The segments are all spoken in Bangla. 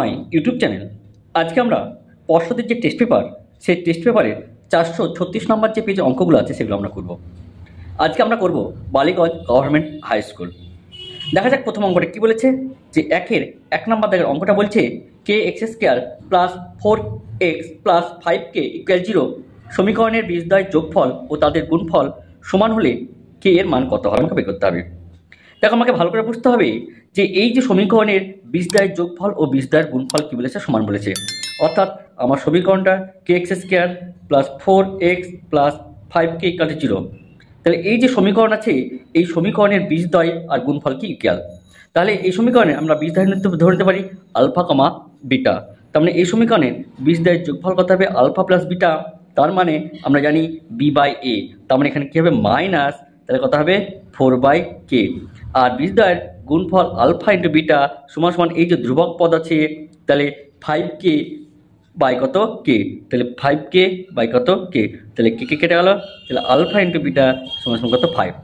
My YouTube channel. আজকে আমরা পর্ষদের যে টেস্ট পেপার, সেই টেস্ট পেপারের 436 নম্বর যে পেজে অঙ্কগুলো আছে সেগুলো আমরা করব। আজকে আমরা করব বালিগঞ্জ গভর্নমেন্ট হাই স্কুল। দেখা যাক প্রথম অঙ্কটা কি বলেছে। যে একের 1 নম্বর দাগের অঙ্কটা বলছে কে x square plus 4x plus 5k equal 0 সমীকরণের বীজদ্বয়ের যোগফল ও তাদের গুণফল সমান হলে কে এর মান কত হবে আমাকে বের করতে হবে। দেখো, আমাকে ভালো করে বুঝতে হবে যে এই যে সমীকরণের বীজদ্বয়ের যোগফল ও বীজদ্বয়ের গুণফল কি বলেছে, সমান বলেছে। অর্থাৎ আমার সমীকরণটা কে x square plus 4x plus 5k equal 0। তাহলে এই যে সমীকরণ আছে, এই সমীকরণের বীজদ্বয় আর গুণফল কি ইকুয়াল। তাহলে এই সমীকরণে আমরা বীজদ্বয় ধরে নিতে পারি আলফা কমা বিটা। তার মানে এই সমীকরণের বীজদ্বয়ের যোগফল কত হবে, আলফা প্লাস বিটা। তার মানে আমরা জানি b/a। তার মানে এখানে কি হবে, মাইনাস, তাহলে কত হবে 4/k। আর বীজদ্বয়ের গুণফল আলফা ইন্টু বিটা সমান সমান এই যে ধ্রুবক পদ আছে, তাহলে 5k বাই কত কে, তাহলে 5k বাই কত কে, তাহলে কে কে কেটে গেল, তাহলে আলফা ইন্টু বিটা সমান সমান কত 5।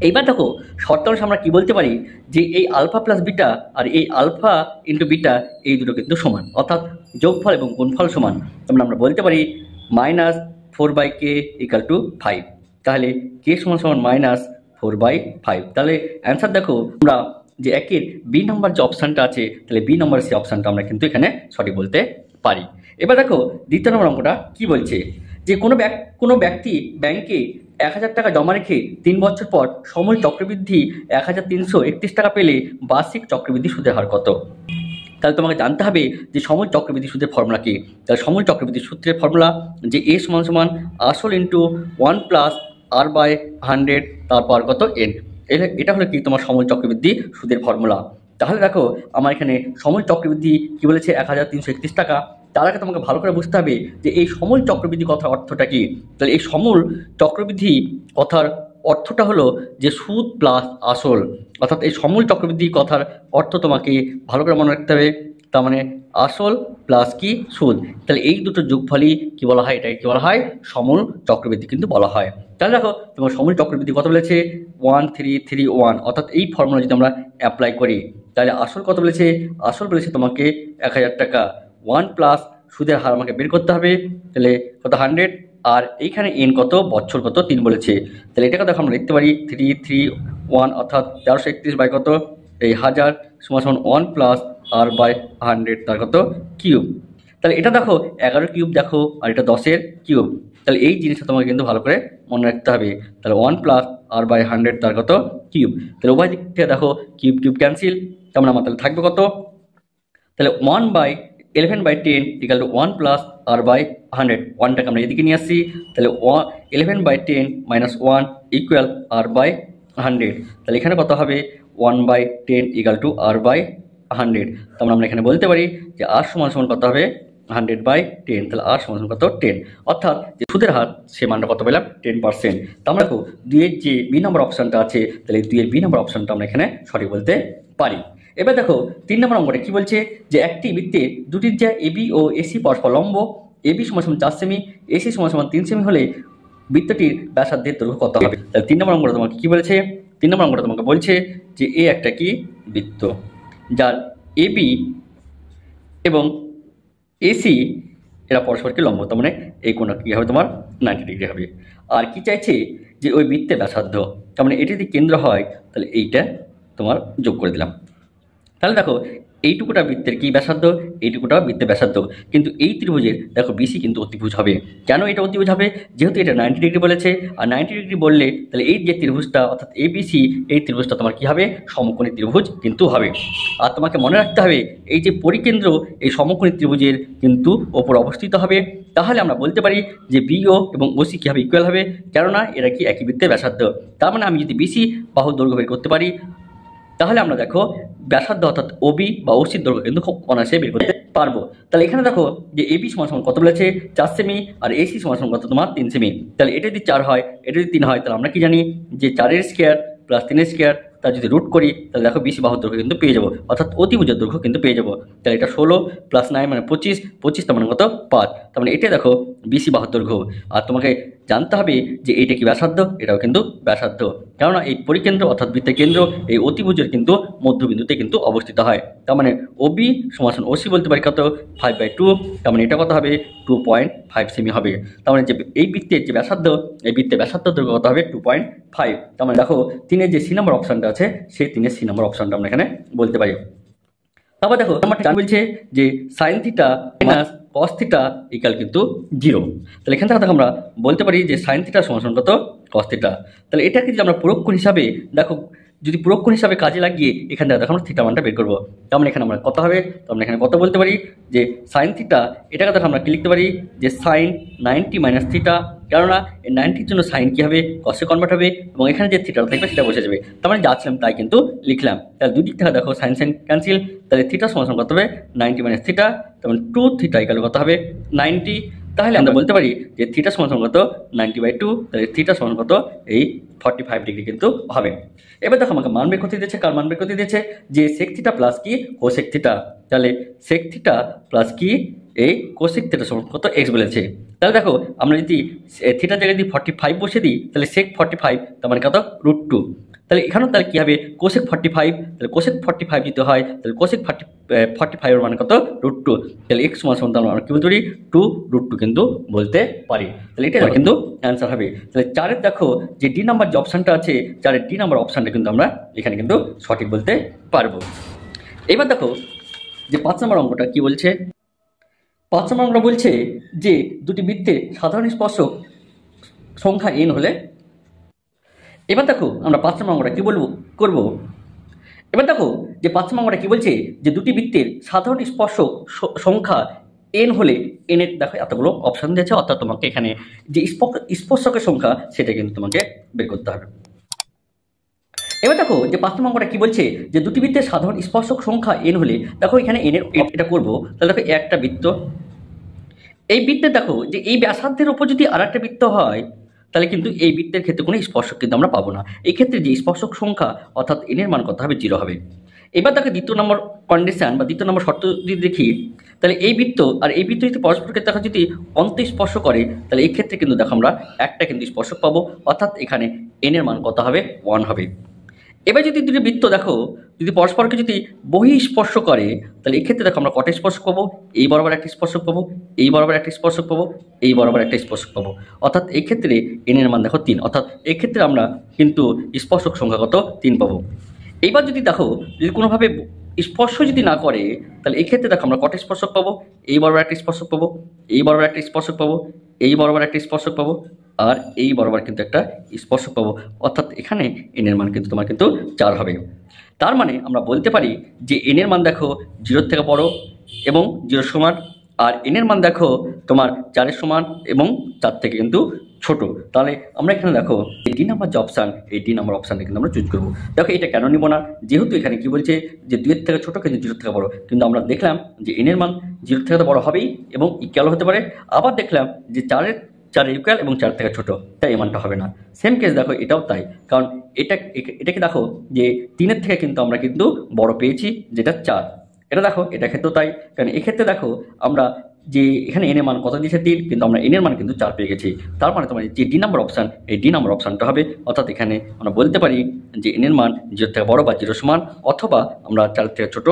এইবার দেখো, শর্তাংশে আমরা কি বলতে পারি যে এই আলফা প্লাস বিটা আর এই আলফা ইন্টু বিটা এই দুটো কিন্তু সমান, অর্থাৎ যোগফল এবং গুণফল সমান। তার আমরা বলতে পারি -4/k ইকাল টু 5। তাহলে কে সমান সমান -4/5। তাহলে অ্যান্সার দেখো, আমরা যে একের বি নম্বর যে অপশানটা আছে, তাহলে বি নম্বরের সেই অপশানটা আমরা কিন্তু এখানে সঠিক বলতে পারি। এবার দেখো দ্বিতীয় নম্বর অঙ্কটা কি বলছে। যে কোনো ব্যক্তি ব্যাংকে 1000 টাকা জমা রেখে 3 বছর পর সমূল চক্রবৃদ্ধি 1331 টাকা পেলে বার্ষিক চক্রবৃদ্ধি সুদের হার কত। তাহলে তোমাকে জানতে হবে যে সমূল চক্রবৃদ্ধি সুদের ফর্মুলা কি। তাহলে সমূল চক্রবৃদ্ধি সূত্রের ফর্মুলা যে এ সমান সমান আসল ইন্টু 1 প্লাস r/100 তারপর কত n। এটা হলো কি তোমার সমূল চক্রবৃদ্ধি সুদের ফর্মুলা। তাহলে দেখো, আমার এখানে সমূল চক্রবৃদ্ধি কি বলেছে 1331 টাকা। তার আগে তোমাকে ভালো করে বুঝতে হবে যে এই সমূল চক্রবৃদ্ধি কথার অর্থটা কি। তাহলে এই সমূল চক্রবৃদ্ধি কথার অর্থটা হলো যে সুদ প্লাস আসল। অর্থাৎ এই সমূল চক্রবৃদ্ধি কথার অর্থ তোমাকে ভালো করে মনে রাখতে হবে। তার মানে আসল প্লাস কি সুদ, তাহলে এই দুটো যোগফলই কি বলা হয়, এটাকে কি বলা হয়, সমূল চক্রবৃদ্ধি কিন্তু বলা হয়। তাহলে দেখো, তোমার সমূল চক্রবৃদ্ধি কত বলেছে 1331। অর্থাৎ এই ফর্মুলা যদি আমরা অ্যাপ্লাই করি, তাহলে আসল কত বলেছে, আসল বলেছে তোমাকে 1000 টাকা। 1 প্লাস সুদের হার আমাকে বের করতে হবে, তাহলে কত 100। আর এইখানে এন কত, বছর কত 3 বলেছে। তাহলে এটাকে দেখো আমরা লিখতে পারি 331, অর্থাৎ 1331 বাই কত এই 1000 সমান সমান 1 প্লাস r/100 তার কত কিউব। তাহলে এটা দেখো 11 কিউব দেখো, আর এটা 10-এর কিউব। তাহলে এই জিনিসটা তোমাকে কিন্তু ভালো করে মনে রাখতে হবে। তাহলে 1 প্লাস r/100 তার কত কিউব। তাহলে উভয় দিক থেকে দেখো কিউব কিউব ক্যান্সেল। তাহলে আমার তাহলে থাকবে কত, তাহলে 1/11/10 ইকাল টু 1 প্লাস r/100। 1টাকে আমরা এদিকে নিয়ে আসছি, তাহলে 11/10 মাইনাস 1 ইকুয়াল r/100। তাহলে এখানে কত হবে 1/10 ইকাল টু r/100। তাহলে আমরা এখানে বলতে পারি যে r সমান সমান কত হবে 100/10। তাহলে r সমান সমান কত 10। অর্থাৎ যে সুদের হার সে মানটা কত পেলাম 10%। তো আমরা দেখো 2-এর যে বি নম্বর অপশানটা আছে, তাহলে 2-এর বি নম্বর অপশানটা আমরা এখানে সঠিক বলতে পারি। এবার দেখো 3 নম্বর অঙ্কটা কি বলছে যে একটি বৃত্তে দুটি ত্রিজ্যা এবি ও এসি পরস্পর লম্ব, এবি সমান সমান 4 সেমি, এসি সমান সমান 3 সেমি হলে বৃত্তটির ব্যাসার্ধের দৈর্ঘ্য কত হবে। তাহলে 3 নম্বর অঙ্কটা তোমাকে কি বলেছে, 3 নম্বর অঙ্কটা তোমাকে বলছে যে এ একটা কি বৃত্ত যার এবি এবং এসি এরা পরস্পরকে লম্ব, তার মানে এই কোণটা কি হবে তোমার 90 ডিগ্রি হবে। আর কি চাইছে যে ওই বৃত্তের ব্যাসার্ধ, তার মানে এটি যদি কেন্দ্র হয় তাহলে এইটা তোমার যোগ করে দিলাম। তাহলে দেখো এইটুকুটা বৃত্তের কি ব্যাসার্ধ, এইটুকুটা বৃত্তের ব্যাসার্ধ। কিন্তু এই ত্রিভুজের দেখো বিসি কিন্তু অতিভুজ হবে। কেন এটা অতিভুজ হবে, যেহেতু এটা 90 ডিগ্রি বলেছে। আর 90 ডিগ্রি বললে তাহলে এই যে ত্রিভুজটা অর্থাৎ এবিসি, এই ত্রিভুজটা তোমার কি হবে, সমকোণী ত্রিভুজ কিন্তু হবে। আর তোমাকে মনে রাখতে হবে এই যে পরিকেন্দ্র এই সমকোণী ত্রিভুজের কিন্তু ওপর অবস্থিত হবে। তাহলে আমরা বলতে পারি যে বিও এবং ওসি কী হবে, ইকুয়াল হবে, কেননা এরা কি একই বৃত্তের ব্যাসার্ধ। তার মানে আমি যদি বিসি বাহুর দৈর্ঘ্য বের করতে পারি, তাহলে আমরা দেখো ব্যাসার্ধ অর্থাৎ ওবি বা ওসির দৈর্ঘ্য কিন্তু খুব অনায়াসে বের করতে পারবো। তাহলে এখানে দেখো যে এবি সমান সমান কত বলেছে 4 সেমি, আর এসি সমান সমান কত তোমার 3 সেমি। তাহলে এটা যদি 4 হয়, এটা যদি 3 হয়, তাহলে আমরা কি জানি যে 4-এর স্কোয়ার প্লাস 3-এর স্কোয়ার তার যদি রুট করি, তাহলে দেখো বিসি বাহুর দৈর্ঘ্য কিন্তু পেয়ে যাবো, অর্থাৎ অতিভুজের দৈর্ঘ্য কিন্তু পেয়ে যাবো। তাহলে এটা 16 প্লাস 9 মানে 25, 25 তার মানে কত 5। তার মানে এটা দেখো বিসি বাহুর দৈর্ঘ্য। আর তোমাকে জানতে হবে যে এইটা কি ব্যাসার্ধ, এটাও কিন্তু ব্যাসার্ধ, কেননা এই পরিকেন্দ্র অর্থাৎ বৃত্তের কেন্দ্র এই অতিভুজের কিন্তু মধ্যবিন্দুতে কিন্তু অবস্থিত হয়। তার মানে OB সমান OC বলতে পারি কত 5/2, তার মানে এটা কত হবে 2.5 সেমি হবে। তার মানে যে এই বৃত্তের যে ব্যাসার্ধ, এই বৃত্তের ব্যাসার্ধ দৈর্ঘ্য কত হবে 2.5। তার মানে দেখো 3-এর যে C নম্বর অপশনটা আছে সেই 3-এর C নম্বর অপশনটা আমরা এখানে বলতে পারি। তারপর দেখো নাম্বার 4 বলছে যে sin theta minus cos theta equal কিন্তু 0। তাহলে এখান থেকে দেখো আমরা বলতে পারি যে sin থিটা সমান কত cos থিটা। তাহলে এটাকে যদি আমরা পূরককোণ হিসাবে দেখো, যদি পূরককোণ হিসাবে কাজে লাগিয়ে এখান থেকে দেখো আমরা থিটা মানটা বের করবো। তার মানে এখানে আমরা কত হবে, তো আমরা এখানে কত বলতে পারি যে sin থিটা, এটাকে দেখো আমরা কি লিখতে পারি যে sin 90 মাইনাস থিটা, কেননা এই 90-র জন্য সাইন কি হবে কসে কনভার্ট হবে এবং এখানে যে থিটাটা থাকবে সেটা বসে যাবে। তার মানে যা ছিলাম তাই কিন্তু লিখলাম। তাহলে দুই দিক থেকে দেখো সাইন সাইন ক্যান্সেল, তাহলে থিটা সমান কত হবে 90 মাইনাস থিটা, তার মানে 2 থিটা ইকুয়াল কত হবে 90। তাহলে আমরা বলতে পারি যে থিটা সমান কত 90/2, তাহলে থিটা সমান কত এই 45 ডিগ্রি কিন্তু হবে। এবার দেখো আমাকে মান বের করতে দিয়েছে, কার মান বের করতে দিয়েছে যে সেক থিটা প্লাস কি কোসেক থিটা। তাহলে সেক থিটা প্লাস কি এই কোসেক থিটা সমান কত এক্স বলেছে। তাহলে দেখো আমরা যদি থিটার জায়গায় যদি 45 বসে দিই তাহলে সেক 45 তার মানে কত √2। তাহলে এখানেও তাহলে কি হবে কোসেক 45, তাহলে কোসেক 45 যদি হয় তাহলে কোসেক 45 এর মানে কত √2। তাহলে এক্স সমান আমরা কি বলতে পারি 2√2 কিন্তু বলতে পারি। তাহলে এটা কিন্তু অ্যান্সার হবে। তাহলে 4-এর দেখো যে ডি নাম্বার যে অপশনটা আছে 4-এর ডি নাম্বার অপশনটা কিন্তু আমরা এখানে কিন্তু সঠিক বলতে পারবো। এবার দেখো যে 5 নম্বর অঙ্কটা কি বলছে। 5 নম্বর অঙ্কটা বলছে যে দুটি বৃত্তের সাধারণ স্পর্শক সংখ্যা n হলে, এবার দেখো আমরা 5 নম্বর অঙ্কটা কি করবো। এবার দেখো যে 5 নম্বর অঙ্কটা কি বলছে যে দুটি বৃত্তের সাধারণ স্পর্শক সংখ্যা n হলে n এর দেখো এতগুলো অপশন দিয়েছে, অর্থাৎ তোমাকে এখানে যে স্পর্শকের সংখ্যা সেটা কিন্তু তোমাকে বের করতে হবে। এবার দেখো যে 5 নম্বর অঙ্কটা কি বলছে যে দুটি বৃত্তের সাধারণ স্পর্শক সংখ্যা n হলে, দেখো এখানে n এর এটা করবো। তাহলে দেখো একটা বৃত্ত, এই বৃত্তে দেখো যে এই ব্যাসার্ধের উপর যদি আর একটা বৃত্ত হয় তাহলে কিন্তু এই বৃত্তের ক্ষেত্রে কোনো স্পর্শক কিন্তু আমরা পাবো না। এই ক্ষেত্রে যে স্পর্শক সংখ্যা অর্থাৎ n এর মান কত হবে 0 হবে। এবার দেখো দ্বিতীয় নম্বর কন্ডিশন বা দ্বিতীয় নম্বর শর্ত যদি দেখি, তাহলে এই বৃত্ত আর এই বৃত্ত যদি পরস্পরকে দেখো যদি অন্তঃস্পর্শ করে তাহলে এই ক্ষেত্রে কিন্তু দেখো আমরা একটা কিন্তু স্পর্শক পাবো, অর্থাৎ এখানে n এর মান কত হবে 1 হবে। এবার যদি দুটি বৃত্ত দেখো যদি পরস্পরকে যদি বহিঃস্পর্শ করে তাহলে এক্ষেত্রে দেখো আমরা কটা স্পর্শক পাবো, এই বরাবর একটা স্পর্শক পাবো, এই বরাবর একটা স্পর্শক পাবো, এই বরাবর একটা স্পর্শক পাবো, অর্থাৎ এই ক্ষেত্রে n এর মান দেখো 3, অর্থাৎ এই ক্ষেত্রে আমরা কিন্তু স্পর্শক সংখ্যা কত 3 পাবো। এইবার যদি দেখো যদি কোনোভাবে স্পর্শ যদি না করে তাহলে এই ক্ষেত্রে দেখো আমরা কটা স্পর্শক পাবো, এই বরাবর একটা স্পর্শক পাবো, এই বরাবর একটা স্পর্শক পাবো, এই বরাবর একটা স্পর্শক পাবো, আর এই বরাবর কিন্তু একটা স্পর্শক পাবো, অর্থাৎ এখানে n এর মান কিন্তু তোমার কিন্তু 4 হবে। তার মানে আমরা বলতে পারি যে n এর মান দেখো 0 থেকে বড় এবং 0 সমান, আর n এর মান দেখো তোমার 4 সমান এবং 4 থেকে কিন্তু ছোট। তাহলে আমরা এখানে দেখো এই ডি নাম্বার যে অপশান, এই ডি নাম্বার অপশানটা কিন্তু আমরা চুজ করবো। দেখো এটা কেন নিব না, যেহেতু এখানে কি বলছে যে 2-এর থেকে ছোট কিন্তু 0 থেকে বড়, কিন্তু আমরা দেখলাম যে n এর মান 0 থেকে তো বড় হবেই এবং ইকুয়াল হতে পারে, আবার দেখলাম যে 4 ইকুয়াল এবং 4 থেকে ছোট, তাই এই মানটা হবে না। সেম কেস দেখো এটাও তাই, কারণ এটাকে দেখো যে 3-এর থেকে কিন্তু আমরা কিন্তু বড় পেয়েছি যেটা 4, এটা দেখো এটা ক্ষেত্রেও তাই, কারণ এক্ষেত্রে দেখো আমরা যে এখানে n এর মান কত দিয়েছে 3, কিন্তু আমরা n এর মান কিন্তু 4 পেয়ে গেছি। তার মানে তোমার যে ডি নাম্বার অপশান এই ডি নাম্বার অপশানটা হবে, অর্থাৎ এখানে আমরা বলতে পারি যে n এর মান 0 থেকে বড় বা 0 সমান, অথবা আমরা 4 থেকে ছোট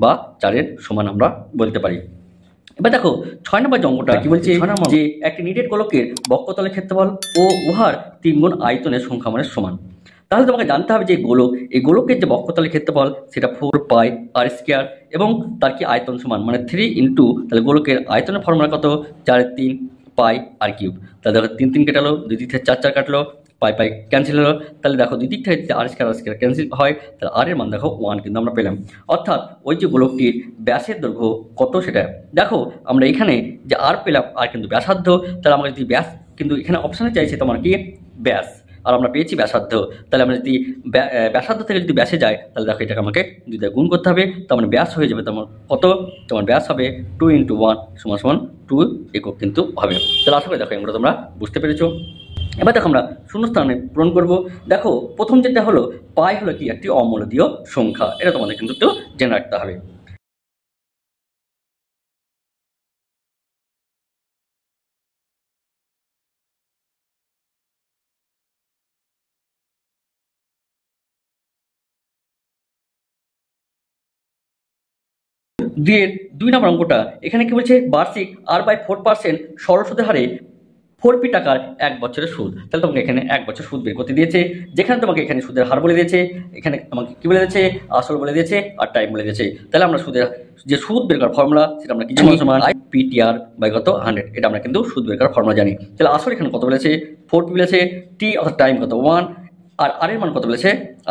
বা 4-এর সমান আমরা বলতে পারি। এবার দেখো 6 নম্বর যে অঙ্কটা কি বলছে যে একটি নিরেট গোলকের বক্ষতলের ক্ষেত্রফল ও উহার 3 গুণ আয়তনের সংখ্যা মানের সমান। তাহলে তোমাকে জানতে হবে যে এই গোলকের যে বক্ষতলের ক্ষেত্রফল সেটা 4πr² এবং তার কি আয়তন সমান মানে 3 ইন্টু, তাহলে গোলকের আয়তনের ফর্মুলা কত 4/3 πr³। তাহলে দেখো 3 3 কাটালো, 2 দিক থেকে 4 4 কাটলো, পাই পাই ক্যান্সেল হলো, তাহলে দেখো দুই দিক থেকে যদি r² ক্যান্সেল হয় তাহলে r এর মান দেখো 1 কিন্তু আমরা পেলাম, অর্থাৎ ওই যে গোলকটির ব্যাসের দৈর্ঘ্য কত সেটা দেখো আমরা এখানে যে r পেলাম, r কিন্তু ব্যাসার্ধ, তাহলে আমরা যদি ব্যাস কিন্তু এখানে অপশানে চাইছে তোমার কি ব্যাস, আর আমরা পেয়েছি ব্যাসার্ধ, তাহলে আমরা যদি ব্যাসার্ধ থেকে যদি ব্যাসে যায় তাহলে দেখো এটাকে আমাকে 2 দিয়ে গুণ করতে হবে, তার মানে ব্যাস হয়ে যাবে তোমার কত, তোমার ব্যাস হবে 2 × 1 = 2 একক কিন্তু হবে। তাহলে আশা করি দেখো এগুলো তোমরা বুঝতে পেরেছো। এবার দেখো আমরা শূন্যস্থানে পূরণ করব। দেখো প্রথম যেটা হলো পাই হলো কি একটি অমূলদীয় সংখ্যা, এটা তোমাদের কিন্তু একটু জেনে রাখতে হবে। দুইয়ের 2 নম্বর অঙ্কটা এখানে কি বলছে বার্ষিক R/4% সরল সুদের হারে 4p টাকার 1 বছরের সুদ। তাহলে তোমাকে এখানে 1 বছর সুদ বের করতে দিয়েছে, যেখানে তোমাকে এখানে সুদের হার বলে দিয়েছে, এখানে তোমাকে কি বলে দিয়েছে আসল বলে দিয়েছে আর টাইম বলে দিয়েছে। তাহলে আমরা সুদের যে সুদ বের করার ফর্মুলা সেটা আমরা কি জানি, IPTR বাই কত 100, এটা আমরা কিন্তু সুদ বের করার ফর্মুলা জানি। তাহলে আসল এখানে কত বলেছে 4p বলেছে, t অর্থাৎ টাইম কত 1, আর আর এর মান কত বলেছে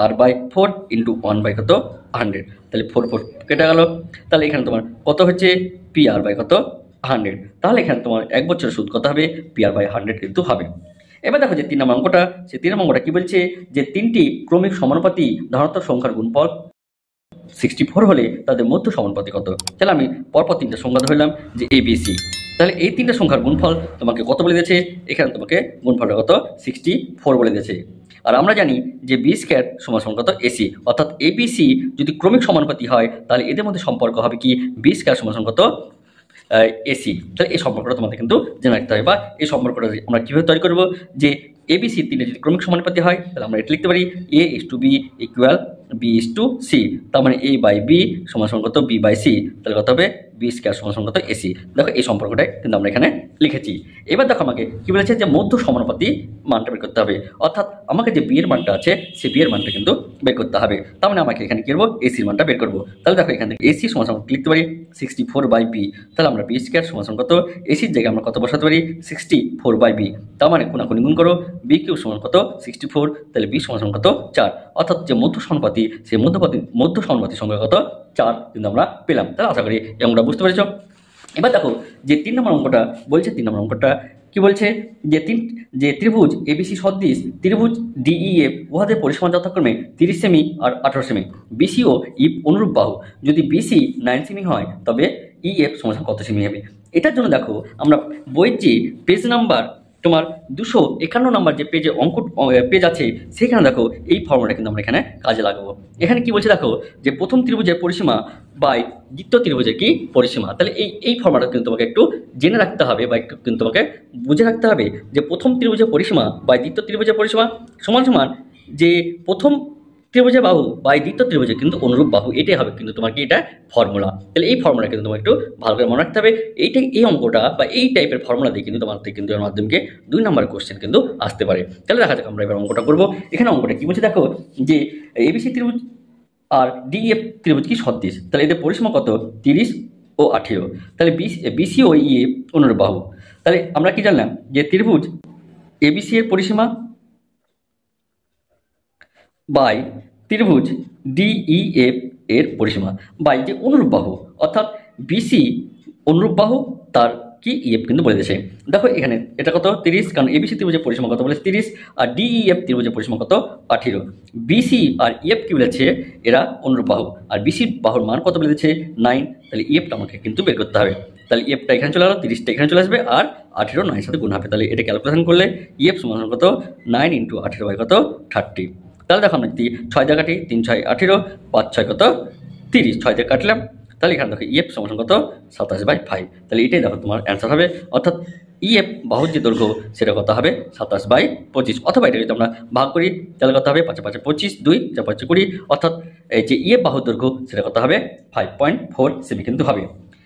R/4 ইন্টু 1 বাই কত 100। তাহলে 4 কেটে গেল। তাহলে এখানে তোমার কত হচ্ছে PR বাই কত 100। তাহলে এখানে তোমার 1 বছরের সুদ কত হবে PR/100 কিন্তু হবে। এবার দেখো যে 3 নম্বর অঙ্কটা, সেই 3 নম্বর অঙ্কটা কি বলছে যে 3টি ক্রমিক সমানুপাতি ধনাত্মক সংখ্যার গুণফল 64 হলে তাদের মধ্য সমানুপাতি কত। তাহলে আমি পরপর 3টে সংখ্যা ধরলাম যে ABC। তাহলে এই 3টে সংখ্যার গুণফল তোমাকে কত বলে দিয়েছে, এখানে তোমাকে গুণফলটা কত 64 বলে দিয়েছে। আর আমরা জানি যে B² সমান কত AC, অর্থাৎ ABC যদি ক্রমিক সমানুপাতি হয় তাহলে এদের মধ্যে সম্পর্ক হবে কি B² সমান কত AC। তাহলে এই সম্পর্কটা তোমাদের কিন্তু জেনে রাখতে হবে, বা এই সম্পর্কটা আমরা কীভাবে তৈরি করবো যে ABC 3টে যদি ক্রমিক সমানুপাতি হয় তাহলে আমরা এটা লিখতে পারি A:B ইকুয়াল B:C। তার মানে A/B সমান কত B/C। তাহলে কত হবে B² সমান কত AC। দেখো এই সম্পর্কটাই কিন্তু আমরা এখানে লিখেছি। এবার দেখো আমাকে কি বলেছে যে মধ্য সমানুপাতি মানটা বের করতে হবে, অর্থাৎ আমাকে যে B এর মানটা আছে সেই B এর মানটা কিন্তু বের করতে হবে। তার মানে আমাকে এখানে কি করবো AC এর মানটা বের করবো। তাহলে দেখো এখান থেকে AC সমান লিখতে পারি 64/B। তাহলে আমরা B² সমান কত AC এর জায়গায় আমরা কত বসাতে পারি 64/B। তার মানে কোনাকুনি গুণ করো B³ সমান কত 64, তাহলে B সমান কত 4, অর্থাৎ যে মধ্য সমানুপাতি সেই মধ্য সমানুপাতি সংখ্যা কত 4 কিন্তু আমরা পেলাম। তাহলে আশা করি এই অঙ্কটা বুঝতে পেরেছ। এবার দেখো যে 3 নম্বর অঙ্কটা বলছে, 3 নম্বর অঙ্কটা কি বলছে যে ত্রিভুজ ABC সদৃশ ত্রিভুজ DEF উহাদের পরিসীমা যথাক্রমে 30 সেমি আর 18 সেমি। BC ও EF অনুরূপ বাহু, যদি BC 9 সেমি হয় তবে EF সমান কত সেমি হবে। এটার জন্য দেখো আমরা বইয়ের যে পেজ নাম্বার তোমার 251 নম্বর যে পেজে পেজ আছে সেখানে দেখো এই ফর্মুলাটা কিন্তু আমরা এখানে কাজে লাগাবো। এখানে কি বলছে দেখো যে প্রথম ত্রিভুজের পরিসীমা বাই দ্বিতীয় ত্রিভুজের কি পরিসীমা। তাহলে এই ফর্মুলাটা কিন্তু তোমাকে একটু জেনে রাখতে হবে বা একটু কিন্তু তোমাকে বুঝে রাখতে হবে যে প্রথম ত্রিভুজের পরিসীমা বাই দ্বিতীয় ত্রিভুজের পরিসীমা সমান সমান যে প্রথম ত্রিভুজের বাহু বাই দ্বিতীয় ত্রিভুজের কিন্তু অনুরূপ বাহু, এটাই হবে কিন্তু তোমার কি এটা ফর্মুলা। তাহলে এই ফর্মুলা কিন্তু তোমার একটু ভালো করে মনে রাখতে হবে। এই অঙ্কটা বা এই টাইপের ফর্মুলা দিয়ে কিন্তু তোমার থেকে কিন্তু এর মাধ্যমে 2 নম্বর কোশ্চেন কিন্তু আসতে পারে। তাহলে দেখা যাক আমরা এবার অঙ্কটা করবো। এখানে অঙ্কটা কি বলছে দেখো যে ABC ত্রিভুজ আর DEF ত্রিভুজ কি সদৃশ, তাহলে এদের পরিসীমা কত 30 ও 18। তাহলে BC ও EF অনুরূপ বাহু। তাহলে আমরা কি জানলাম যে ত্রিভুজ ABC এর পরিসীমা বাই ত্রিভুজ DEF এর পরিসীমা বাই যে অনুরূপ বাহু, অর্থাৎ BC অনুরূপ বাহু তার কি EF কিন্তু বলে দিয়েছে। দেখো এখানে এটা কত 30, কারণ ABC ত্রিভুজের পরিসীমা কত বলেছে 30, আর DEF ত্রিভুজের পরিসীমা কত 18। BC আর EF কি বলেছে এরা অনুরূপ বাহু, আর BC বাহুর মান কত বলে দিয়েছে 9। তাহলে EFটা আমাকে কিন্তু বের করতে হবে। তাহলে EFটা এখানে চলে গেল, 30টা এখানে চলে আসবে, আর 18 9 সাথে গুণ হবে। তাহলে এটা ক্যালকুলেশন করলে EF সমান কত 9 × 18 বাই কত 30। তাহলে দেখো আমরা যদি 6 দিয়ে কাটি 3 6 18, 5 6 কত 30, 6 দিয়ে কাটলাম। তাহলে এখানে দেখো EF সমান কত 27/5। তাহলে এটাই দেখো তোমার অ্যান্সার হবে, অর্থাৎ EF বাহুর যে দৈর্ঘ্য সেটা কত হবে 27/25। অথবা এটা যদি আমরা ভাগ করি তাহলে কত হবে 5 5 25, 2 4 5 20, অর্থাৎ এই যে EF বাহুর দৈর্ঘ্য সেটা কত হবে 5.4 সেমি কিন্তু হবে।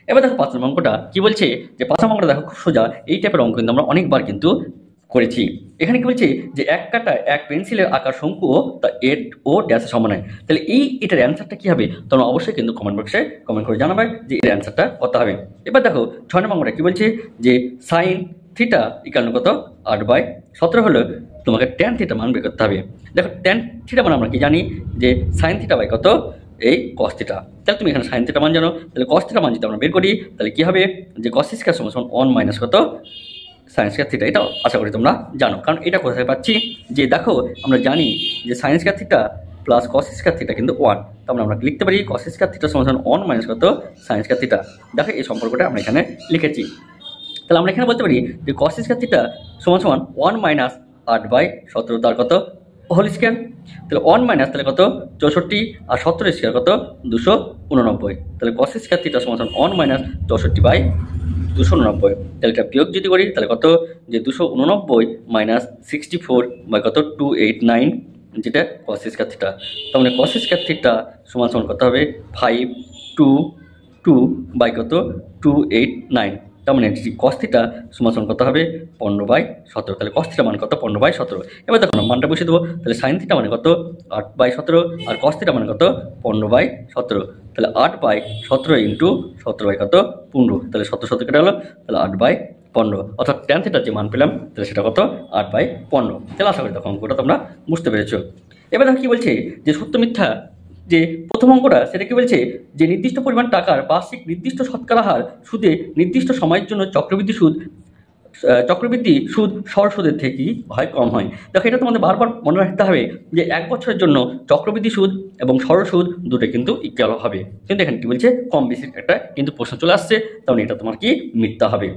এবার দেখো 5 নম্বর অঙ্কটা কি বলছে যে 5 নম্বর অঙ্কটা দেখো খুব সোজা। এই টাইপের অঙ্ক কিন্তু আমরা অনেকবার কিন্তু করেছি। এখানে কি বলছে যে এক কাটায় এক পেন্সিলের আকার শঙ্কু ও ড্যাশের সমান হয়। তাহলে এটার অ্যান্সারটা কি হবে তোমরা অবশ্যই কিন্তু কমেন্ট বক্সে কমেন্ট করে জানাবে যে এর অ্যান্সারটা কত হবে। এবার দেখো 6 নম্বর অঙ্কটা কি বলছে যে সাইন থিটা ইকাল কত 8/17 হলো তোমাকে ট্যান থিটা মান বের করতে হবে। দেখো ট্যান থিটা মানে আমরা কি জানি যে সাইন থিটা বাই কত এই কস থিটা। তাহলে তুমি এখানে সাইন থিটা মান জানো, তাহলে কস থিটা মান যদি আমরা বের করি তাহলে কি হবে যে কস স্কয়ার সমান 1 মাইনাস কত সাইন স্কয়ার থিটা। এটা আশা করি তোমরা জানো, কারণ এটা কোথায় পাচ্ছি যে দেখো আমরা জানি যে sine square theta plus cos square theta কিন্তু 1। তার আমরা লিখতে পারি কস স্কয়ার থিটা সমান 1 মাইনাস কত সাইন স্কয়ার থিটা। দেখো এই সম্পর্কটা আমরা এখানে লিখেছি। তাহলে আমরা এখানে বলতে পারি যে কস স্কয়ার থিটা সমান 1 মাইনাস 8/17 তার কত হোল স্কয়ার। তাহলে 1 মাইনাস তাহলে কত 64, আর 17 স্কয়ার কত 289। তাহলে কস স্কয়ার থিটা সমান 1 মাইনাস 64/289। তাহলে এটা বিয়োগ যদি করি তাহলে কত যে 289 মাইনাস 64 বাই কত 289, যেটা কস স্কয়ার থিটা। তার মানে কস স্কয়ার থিটা সমান কত হবে 5 2 2 কত 289, তার মানে cos θ সমান কত হবে 15/17, তাহলে cos θ মানে কত 15/17। এবার দেখো মানটা বসিয়ে দেবো, তাহলে sin θ মানে কত 8/17 আর cos θ মানে কত 15/17, তাহলে 8/17 ইন্টু 17 কত 15, তাহলে 17 কেটে গেলো, তাহলে 8/15, অর্থাৎ tan θ যে মান পেলাম তাহলে সেটা কত 8/15। তাহলে আশা করি দেখো অঙ্কটা তোমরা বুঝতে পেরেছো। এবার দেখো কি বলছে যে সত্য মিথ্যা যে প্রথম অঙ্কটা সেটা কি বলছে যে নির্দিষ্ট পরিমাণ টাকার বার্ষিক নির্দিষ্ট শতকরা হার সুদে নির্দিষ্ট সময়ের জন্য চক্রবৃদ্ধি সুদ সরল সুদের থেকেই হয় কম হয়। দেখো এটা তোমাদের বারবার মনে রাখতে হবে যে 1 বছরের জন্য চক্রবৃদ্ধি সুদ এবং সরল সুদ দুটো কিন্তু ইকুয়াল হবে, কিন্তু এখানে কি বলছে কম বেশি একটা কিন্তু প্রশ্ন চলে আসছে, তাহলে এটা তোমার কি মিথ্যা হবে।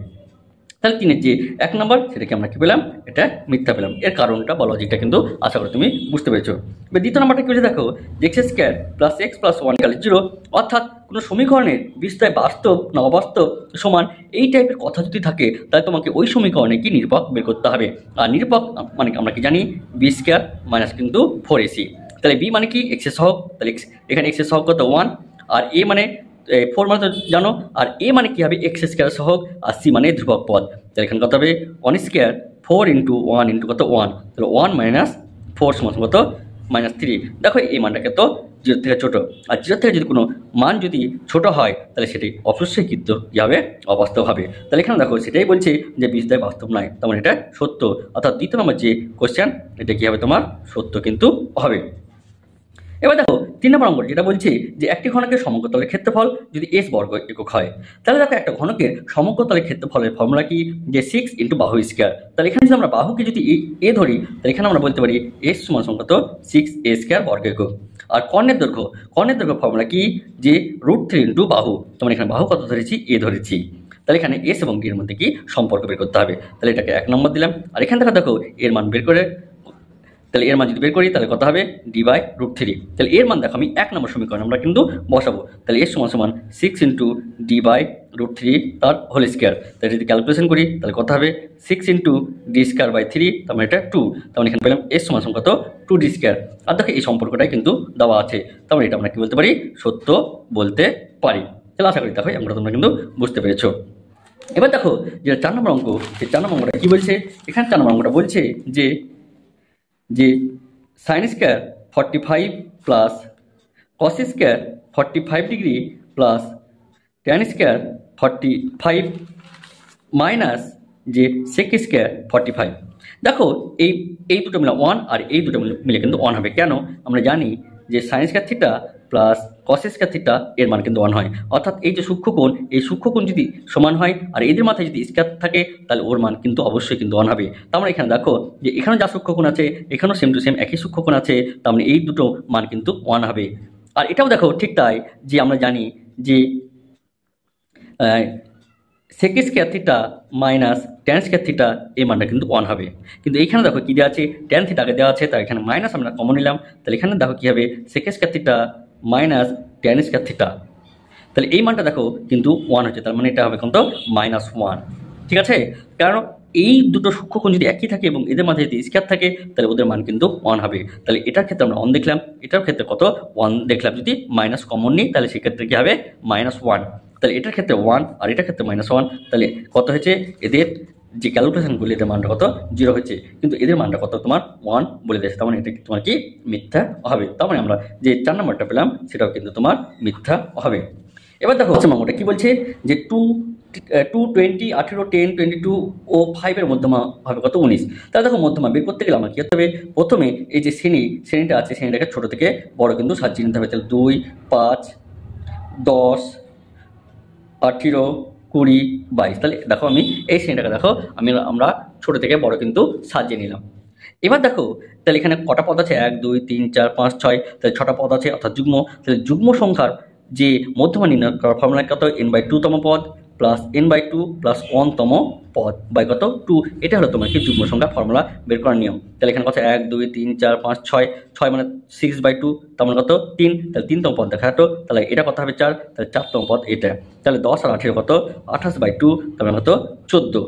তাহলে 3-এর যে 1 নম্বর সেটাকে আমরা কি পেলাম, এটা মিথ্যা পেলাম। এর কারণটা বা লজিকটা কিন্তু আশা করি তুমি বুঝতে পেরেছো। এবার দ্বিতীয় নম্বরটা কি বলছে দেখো, x² প্লাস x প্লাস 1 = 0, অর্থাৎ কোনো সমীকরণের বিস্তার বাস্তব না অবাস্তব সমান এই টাইপের কথা যদি থাকে তাহলে তোমাকে ওই সমীকরণে কি নিরূপক বের করতে হবে। আর নিরূপক মানে আমরা কি জানি b² মাইনাস কিন্তু 4ac, তাহলে b মানে কি x এর সহগ, তাহলে এখানে x এর সহগ কত 1, আর a মানে 4 মানে তো জানো, আর a মানে কি হবে x² সহগ, আর c মানে ধ্রুবক পদ, তাহলে এখানে কত হবে 1² 4 ইন্টু 1 ইন্টু কত 1, তাহলে 1 মাইনাস 4 সমান কত -3। দেখো এই মানটাকে তো 0 থেকে ছোট, আর 0 থেকে যদি কোনো মান যদি ছোট হয় তাহলে সেটাই অবশ্যই কিন্তু কী হবে অবাস্তব হবে। তাহলে এখানে দেখো সেটাই বলছে যে বিস্তার বাস্তব নয়, তার মানে এটা সত্য, অর্থাৎ দ্বিতীয় নম্বর যে কোশ্চেন এটা কী হবে তোমার সত্য কিন্তু হবে। এবার দেখো 3 নম্বর অঙ্ক যেটা বলছে যে একটি ঘনকের সমগ্রতলের ক্ষেত্রফল যদি s বর্গ একক হয়, তাহলে দেখো একটা ঘনকের সমগ্রতলের ক্ষেত্রফলের ফর্মুলা কি যে 6 ইন্টু বাহু স্কয়ার। তাহলে এখানে যদি আমরা বাহুকে যদি এ ধরি তাহলে এখানে আমরা বলতে পারি s সমান কত 6a² বর্গ একক। আর কর্ণের দৈর্ঘ্য ফর্মুলা কি যে √3 ইন্টু বাহু, তোমরা এখানে বাহু কত ধরেছি এ ধরেছি, তাহলে এখানে এস এবং ডি এর মধ্যে কি সম্পর্ক বের করতে হবে। তাহলে এটাকে 1 নম্বর দিলাম, আর এখানে দেখো এর মান বের করে, তাহলে এর মান যদি বের করি তাহলে কত হবে d/√3, তাহলে এর মান দেখো আমি 1 নম্বর সমীকরণ আমরা কিন্তু বসাবো, তাহলে s সমান 6 ইন্টু d/√3 তার হোল স্কয়ার, তাহলে যদি ক্যালকুলেশন করি তাহলে কত হবে 6 ইন্টু d²/3, তার মানে এটা 2, তার মানে এখানে পেলাম s সমান কত 2d²। আর দেখো এই সম্পর্কটাই কিন্তু দেওয়া আছে, তার মানে এটা আমরা কি বলতে পারি সত্য বলতে পারি। তাহলে আশা করি দেখো আমরা তোমরা কিন্তু বুঝতে পেরেছো। এবার দেখো যেটা 4 নম্বর অঙ্ক, সেই 4 নম্বর অঙ্কটা কি বলছে, এখানে 4 নম্বর অঙ্কটা বলছে যে sin² 45 plus cos² 45 degree plus tan² 45 minus যে sec² 45। দেখো এই দুটো মিলে 1 আর এই দুটো মিলে কিন্তু 1 হবে, কেন আমরা জানি যে sin² θ প্লাস cos² θ এর মান কিন্তু 1 হয়, অর্থাৎ এই যে সূক্ষ্মকোণ এই সূক্ষ্মকোণ যদি সমান হয় আর এদের মাথায় যদি স্কয়ার থাকে তাহলে ওর মান কিন্তু অবশ্যই কিন্তু 1 হবে। তার মানে এখানে দেখো যে এখানে যা সূক্ষ্মকোণ আছে এখানেও সেম টু সেম একই সূক্ষ্মকোণ আছে, তার মানে এই দুটো মান কিন্তু 1 হবে। আর এটাও দেখো ঠিক তাই যে আমরা জানি যে sec² θ মাইনাস tan² θ এই মানটা কিন্তু 1 হবে, কিন্তু এইখানে দেখো কি দেওয়া আছে tan θ আগে দেওয়া আছে, তাই এখানে মাইনাস আমরা কমন নিলাম, তাহলে এখানে দেখো কি হবে sec² θ মাইনাস tan² θ, তাহলে এই মানটা দেখো কিন্তু 1 হচ্ছে, তার মানে এটা হবে কিন্তু -1, ঠিক আছে। কারণ এই দুটো সূক্ষ্মকোণ যদি একই থাকে এবং এদের মাঝে যদি স্কয়ার থাকে তাহলে ওদের মান কিন্তু 1 হবে। তাহলে এটার ক্ষেত্রে আমরা 1 দেখলাম, এটার ক্ষেত্রে কত 1 দেখলাম, যদি মাইনাস কমন নিই তাহলে সেক্ষেত্রে কি হবে -1, তাহলে এটার ক্ষেত্রে 1 আর এটার ক্ষেত্রে -1, তাহলে কত হয়েছে এদের যে ক্যালকুলেশনগুলি এদের মানটা কত 0 হচ্ছে, কিন্তু এদের মানটা কত তোমার 1 বলে দিয়েছে, তার মানে এটা তোমার কি মিথ্যা হবে। তার মানে আমরা যে 4 নম্বরটা পেলাম সেটাও কিন্তু তোমার মিথ্যা হবে। এবার দেখো মামুটা কি বলছে যে 2, 20, 18, 10, 22 ও 5 এর মধ্যমা হবে কত 19। তাহলে দেখো মধ্যমা বের করতে গেলে আমার কি করতে হবে, প্রথমে এই যে শ্রেণীটা আছে শ্রেণীটাকে ছোট থেকে বড় কিন্তু সাজিয়ে নিতে হবে। তাহলে 2, 5, 10, 18, 20, 22, তাহলে দেখো আমি এই শ্রেণীটাকে দেখো আমরা ছোট থেকে বড় কিন্তু সাজিয়ে নিলাম। এবার দেখো তাহলে এখানে কটা পদ আছে 1, 2, 3, 4, 5, 6, তাহলে 6টা পদ আছে অর্থাৎ যুগ্ম, তাহলে যুগ্ম সংখ্যার যে মধ্যমা নির্ণয় করার ফর্মুলা কত n/2 তম পদ প্লাস n/2 প্লাস 1 তম পদ বাই কত 2, এটা হলো তোমার কি যুগ্ম সংখ্যা ফর্মুলা বের করার নিয়ম। তাহলে এখানে কত 1, 2, 3, 4, 5, 6 মানে 6/2, তার মানে কত 3, তাহলে 3 তম পদ দেখা তো, তাহলে এটা কত হবে 4, তাহলে 4 তম পদ এটা, তাহলে 10 আর 18 কত 28/2, তার মানে কত 14।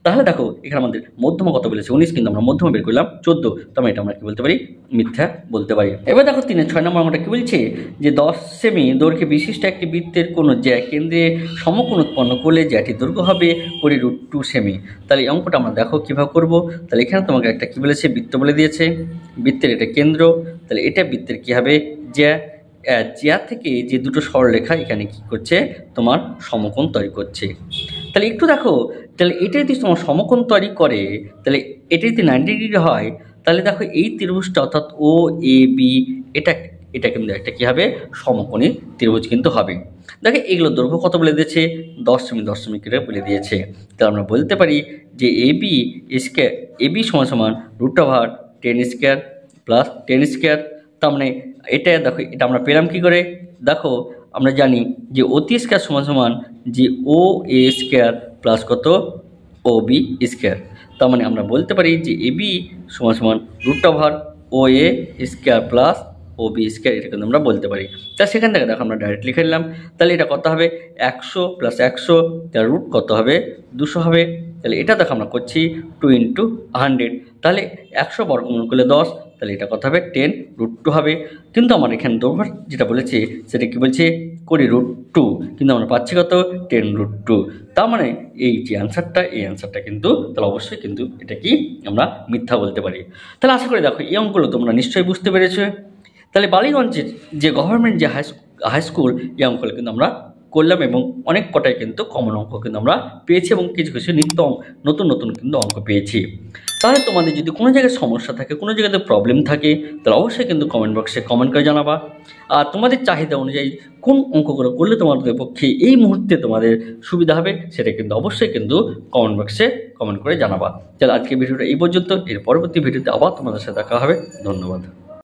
তাহলে দেখো এখানে আমাদের মধ্যমা কত বলেছে 19, কিন্তু আমরা মধ্যমা বের করলাম 14, তো এটা আমরা কি বলতে পারি, মিথ্যা বলতে পারি। এবার দেখো 6 নম্বর আমরা কি বলছে যে 10 সেমি দৈর্ঘ্য বিশিষ্ট একটি বৃত্তের কোনো জ্যা কেন্দ্রে সমকোণ উৎপন্ন করলে জ্যাটির দৈর্ঘ্য হবে √2 সেমি। তাহলে এই অঙ্কটা আমরা দেখো কীভাবে করবো। তাহলে এখানে তোমাকে একটা কী বলেছে, বৃত্ত বলে দিয়েছে, বৃত্তের এটা কেন্দ্র, তাহলে এটা বৃত্তের কী হবে, জ্যা, জ্যা থেকে যে দুটো সরলরেখা এখানে কি করছে, তোমার সমকোণ তৈরি করছে। তাহলে একটু দেখো, তাহলে এটা যদি তোমার সমকোণ তৈরি করে, তাহলে এটা যদি 90 ডিগ্রি হয়, তাহলে দেখো এই ত্রিভুজটা অর্থাৎ ও এ বি এটা এটা কিন্তু একটা কী হবে, সমকোণী ত্রিভুজ কিন্তু হবে। দেখো এগুলো দৈর্ঘ্য কত বলে দিয়েছে, 10 সেমি 10 সেমি করে বলে দিয়েছে। তাহলে আমরা বলতে পারি যে এবি সমান √10² প্লাস 10²। তার মানে এটা দেখো, এটা আমরা পেলাম কি করে, দেখো আমরা জানি যে অতি স্কয়ার সমান যে ও এ স্কয়ার প্লাস কত ও বি স্কয়ার। তার মানে আমরা বলতে পারি যে এবি সমান √ও এ² প্লাস ও বি স্কয়ার, এটা কিন্তু আমরা বলতে পারি। তা সেখান থেকে দেখো আমরা ডাইরেক্ট লিখে নিলাম। তাহলে এটা কত হবে, 100 + 100, তার রুট কত হবে, 200 হবে। তাহলে এটা দেখো আমরা করছি 2 × 100, তাহলে 100 বর্গমূল করলে 10, তাহলে এটা কত হবে, 10√2 হবে। কিন্তু আমার এখানে দৈর্ঘ্য যেটা বলেছে সেটা কি বলছে, 20√2, কিন্তু আমরা পাচ্ছি কত, 10√2। তার মানে এই যে অ্যান্সারটা, এই অ্যান্সারটা কিন্তু তাহলে অবশ্যই কিন্তু এটা কি আমরা মিথ্যা বলতে পারি। তাহলে আশা করি দেখো এই অঙ্কগুলো তোমরা নিশ্চয়ই বুঝতে পেরেছো। তাহলে বালিগঞ্জের যে গভর্নমেন্ট যে হাই স্কুল, এই অঙ্কগুলো কিন্তু আমরা করলাম এবং অনেক কটাই কিন্তু কমন অঙ্ক কিন্তু আমরা পেয়েছি এবং কিছু কিছু নতুন নতুন কিন্তু অঙ্ক পেয়েছি। তাহলে তোমাদের যদি কোনো জায়গায় সমস্যা থাকে, কোনো জায়গাতে প্রবলেম থাকে, তাহলে অবশ্যই কিন্তু কমেন্ট বক্সে কমেন্ট করে জানাবা। আর তোমাদের চাহিদা অনুযায়ী কোন অঙ্কগুলো করলে তোমাদের পক্ষে এই মুহূর্তে তোমাদের সুবিধা হবে, সেটা কিন্তু অবশ্যই কিন্তু কমেন্ট বক্সে কমেন্ট করে জানাবা। তাহলে আজকে ভিডিওটা এই পর্যন্ত, এর পরবর্তী ভিডিওতে আবার তোমাদের সাথে দেখা হবে। ধন্যবাদ।